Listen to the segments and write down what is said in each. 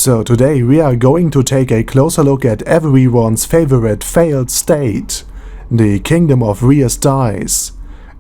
So today we are going to take a closer look at everyone's favorite failed state, the Kingdom of Re-Estize.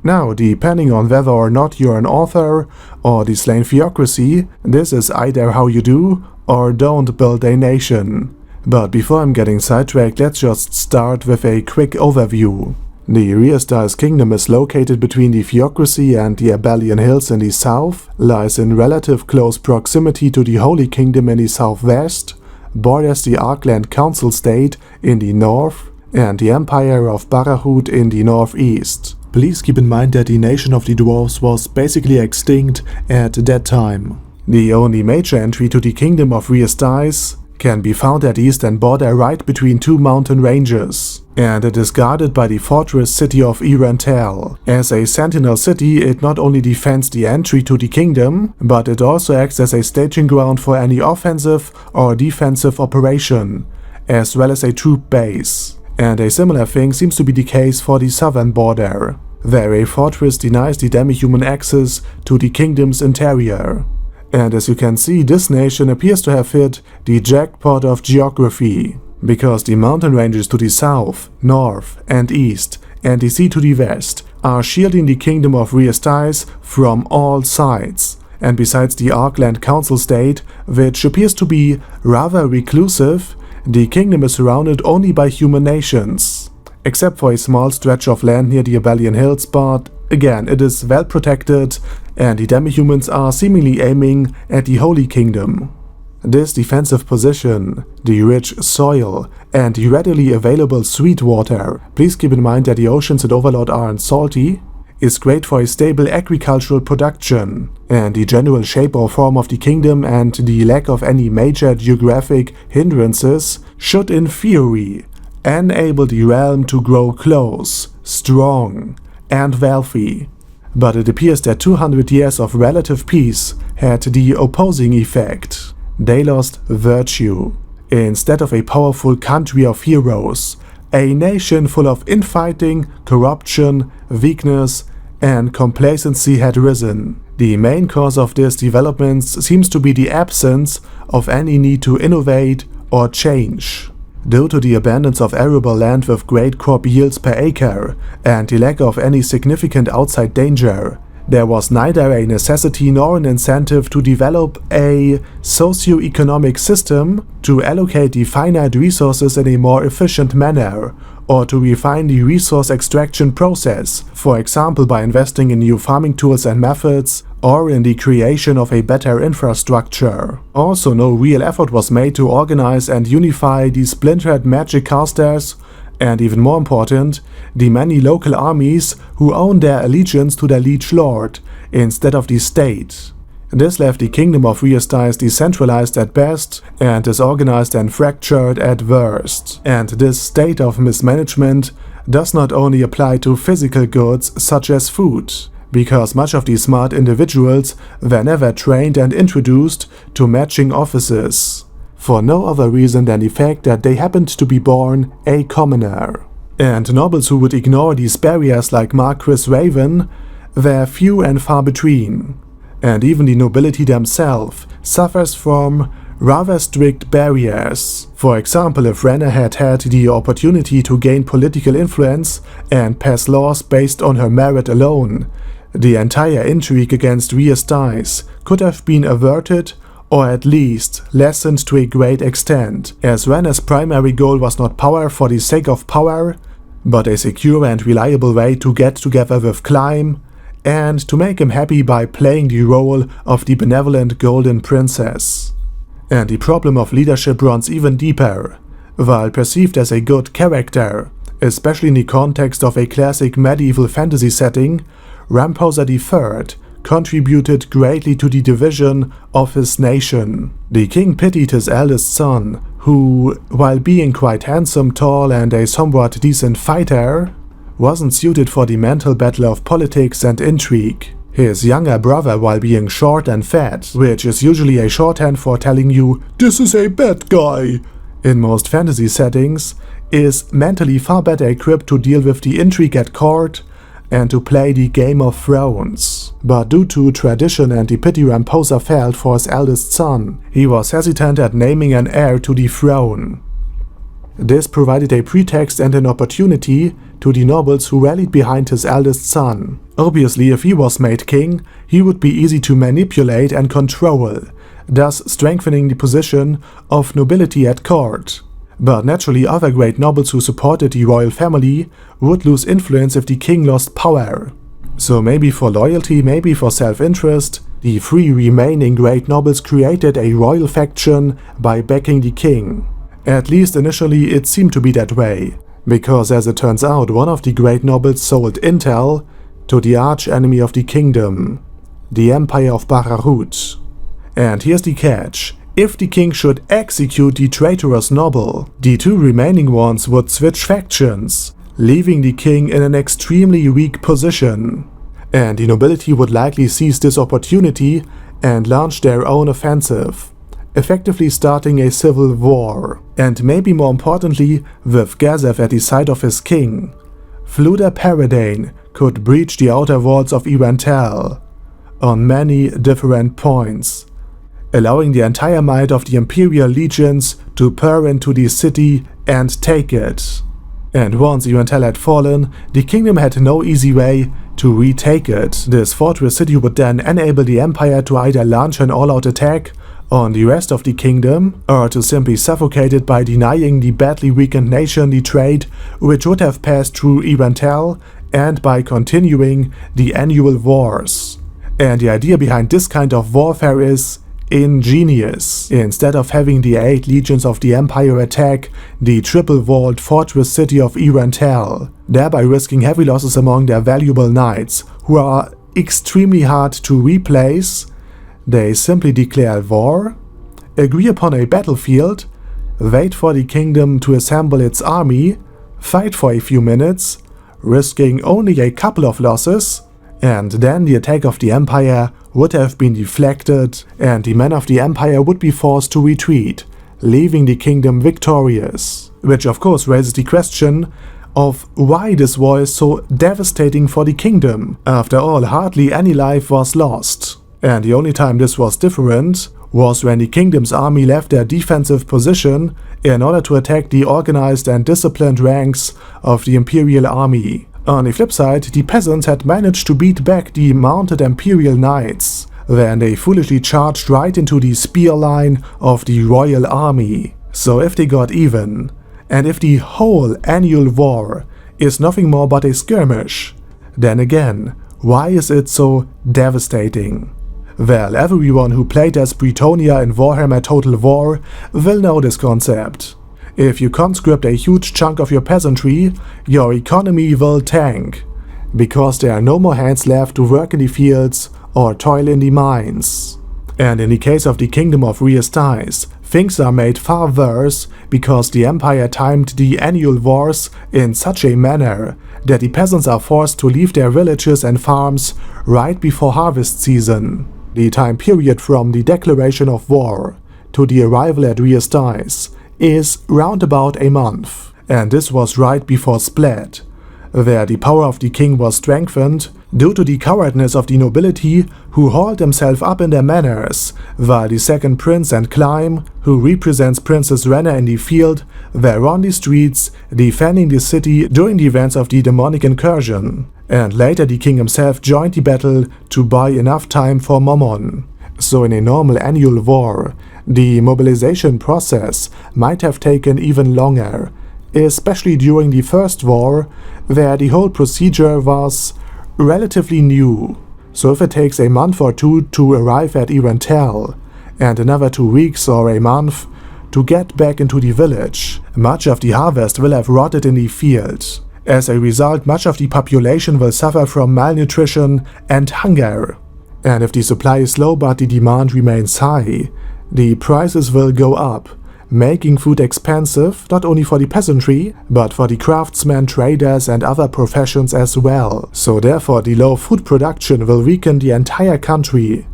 Now, depending on whether or not you're an author or the slain Theocracy, this is either how you do or don't build a nation. But before I'm getting sidetracked, let's just start with a quick overview. The Re-Estize Kingdom is located between the Theocracy and the Abelian Hills in the south, lies in relative close proximity to the Holy Kingdom in the southwest, borders the Arkland Council State in the north, and the Empire of Barahut in the northeast. Please keep in mind that the nation of the dwarves was basically extinct at that time. The only major entry to the Kingdom of Re-Estize can be found at the eastern border right between two mountain ranges, and it is guarded by the fortress city of Irantel. As a sentinel city, it not only defends the entry to the kingdom, but it also acts as a staging ground for any offensive or defensive operation, as well as a troop base. And a similar thing seems to be the case for the southern border, where a fortress denies the demi-human access to the kingdom's interior. And as you can see, this nation appears to have hit the jackpot of geography, because the mountain ranges to the south, north and east, and the sea to the west are shielding the Kingdom of Re-Estize from all sides. And besides the Arkland Council State, which appears to be rather reclusive, the kingdom is surrounded only by human nations, except for a small stretch of land near the Abelian Hills, but again, it is well protected and the demi-humans are seemingly aiming at the Holy Kingdom. This defensive position, the rich soil, and the readily available sweet water, please keep in mind that the oceans in Overlord aren't salty, is great for a stable agricultural production, and the general shape or form of the kingdom and the lack of any major geographic hindrances should in theory enable the realm to grow close, strong, and wealthy. But it appears that 200 years of relative peace had the opposing effect. They lost virtue. Instead of a powerful country of heroes, a nation full of infighting, corruption, weakness, and complacency had risen. The main cause of these developments seems to be the absence of any need to innovate or change. Due to the abundance of arable land with great crop yields per acre and the lack of any significant outside danger, there was neither a necessity nor an incentive to develop a socio-economic system to allocate the finite resources in a more efficient manner, or to refine the resource extraction process, for example by investing in new farming tools and methods, or in the creation of a better infrastructure. Also, no real effort was made to organize and unify the splintered magic casters, and even more important, the many local armies who own their allegiance to their liege lord, instead of the state. This left the Kingdom of Re-Estize decentralized at best and disorganized and fractured at worst. And this state of mismanagement does not only apply to physical goods such as food, because much of these smart individuals were never trained and introduced to matching offices, for no other reason than the fact that they happened to be born a commoner. And nobles who would ignore these barriers like Marquis Raven were few and far between. And even the nobility themselves suffers from rather strict barriers. For example, if Renna had had the opportunity to gain political influence and pass laws based on her merit alone, the entire intrigue against Re-Estize could have been averted or at least lessened to a great extent, as Renna's primary goal was not power for the sake of power, but a secure and reliable way to get together with Climb, and to make him happy by playing the role of the benevolent golden princess. And the problem of leadership runs even deeper. While perceived as a good character, especially in the context of a classic medieval fantasy setting, Ramposa III contributed greatly to the division of his nation. The king pitied his eldest son, who, while being quite handsome, tall, and a somewhat decent fighter, wasn't suited for the mental battle of politics and intrigue. His younger brother, while being short and fat, which is usually a shorthand for telling you, "This is a bad guy," in most fantasy settings, is mentally far better equipped to deal with the intrigue at court and to play the Game of Thrones. But due to tradition and the pity Ramposa felt for his eldest son, he was hesitant at naming an heir to the throne. This provided a pretext and an opportunity to the nobles who rallied behind his eldest son. Obviously, if he was made king, he would be easy to manipulate and control, thus strengthening the position of nobility at court. But naturally, other great nobles who supported the royal family would lose influence if the king lost power. So maybe for loyalty, maybe for self-interest, the 3 remaining great nobles created a royal faction by backing the king. At least initially it seemed to be that way, because as it turns out, one of the great nobles sold intel to the arch-enemy of the kingdom, the Empire of Barahut. And here's the catch: if the king should execute the traitorous noble, the 2 remaining ones would switch factions, leaving the king in an extremely weak position. And the nobility would likely seize this opportunity and launch their own offensive, effectively starting a civil war. And maybe more importantly, with Gazev at the side of his king, Fluda Paradane could breach the outer walls of Irantel on many different points, allowing the entire might of the Imperial legions to pour into the city and take it. And once Irantel had fallen, the kingdom had no easy way to retake it. This fortress city would then enable the Empire to either launch an all-out attack on the rest of the kingdom, or to simply suffocate it by denying the badly weakened nation the trade which would have passed through Irantel, and by continuing the annual wars. And the idea behind this kind of warfare is ingenious. Instead of having the 8 legions of the Empire attack the triple-walled fortress city of Irantel, thereby risking heavy losses among their valuable knights, who are extremely hard to replace, they simply declare war, agree upon a battlefield, wait for the kingdom to assemble its army, fight for a few minutes, risking only a couple of losses, and then the attack of the Empire would have been deflected and the men of the Empire would be forced to retreat, leaving the kingdom victorious. Which of course raises the question of why this war is so devastating for the kingdom. After all, hardly any life was lost. And the only time this was different was when the kingdom's army left their defensive position in order to attack the organized and disciplined ranks of the Imperial army. On the flip side, the peasants had managed to beat back the mounted Imperial knights, then they foolishly charged right into the spear line of the royal army. So if they got even, and if the whole annual war is nothing more but a skirmish, then again, why is it so devastating? Well, everyone who played as Bretonnia in Warhammer Total War will know this concept. If you conscript a huge chunk of your peasantry, your economy will tank, because there are no more hands left to work in the fields or toil in the mines. And in the case of the Kingdom of Re-Estize, things are made far worse because the Empire timed the annual wars in such a manner that the peasants are forced to leave their villages and farms right before harvest season. The time period from the declaration of war to the arrival at Re-Estize is round about a month, and this was right before Split, where the power of the king was strengthened due to the cowardness of the nobility who hauled themselves up in their manors, while the second prince and Climb, who represents Princess Renna in the field, were on the streets defending the city during the events of the demonic incursion. And later the king himself joined the battle to buy enough time for Momon. So in a normal annual war, the mobilization process might have taken even longer, especially during the First War, where the whole procedure was relatively new. So if it takes a month or two to arrive at Irantel, and another 2 weeks or a month to get back into the village, much of the harvest will have rotted in the field. As a result, much of the population will suffer from malnutrition and hunger. And if the supply is low but the demand remains high, the prices will go up, making food expensive not only for the peasantry, but for the craftsmen, traders and other professions as well. So therefore the low food production will weaken the entire country.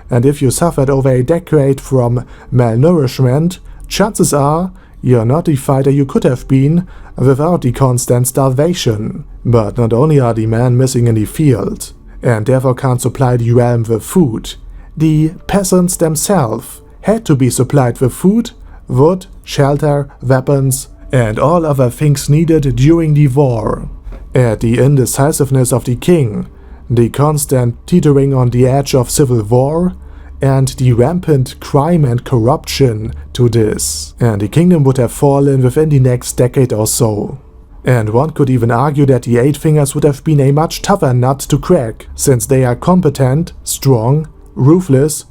And if you suffered over a decade from malnourishment, chances are you're not the fighter you could have been without the constant starvation. But not only are the men missing in the field, and therefore can't supply the realm with food, the peasants themselves had to be supplied with food, wood, shelter, weapons, and all other things needed during the war. Add the indecisiveness of the king, the constant teetering on the edge of civil war, and the rampant crime and corruption to this, and the kingdom would have fallen within the next decade or so. And one could even argue that the Eight Fingers would have been a much tougher nut to crack, since they are competent, strong, ruthless,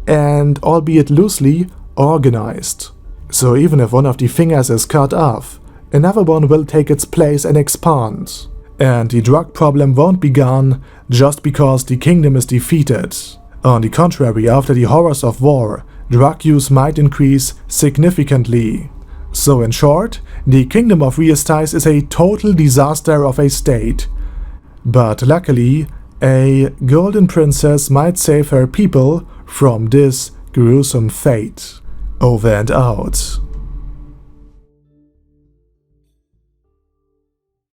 and, albeit loosely, organized. So even if one of the fingers is cut off, another one will take its place and expand. And the drug problem won't be gone just because the kingdom is defeated. On the contrary, after the horrors of war, drug use might increase significantly. So in short, the Kingdom of Re-Estize is a total disaster of a state. But luckily, a golden princess might save her people from this gruesome fate. Over and out.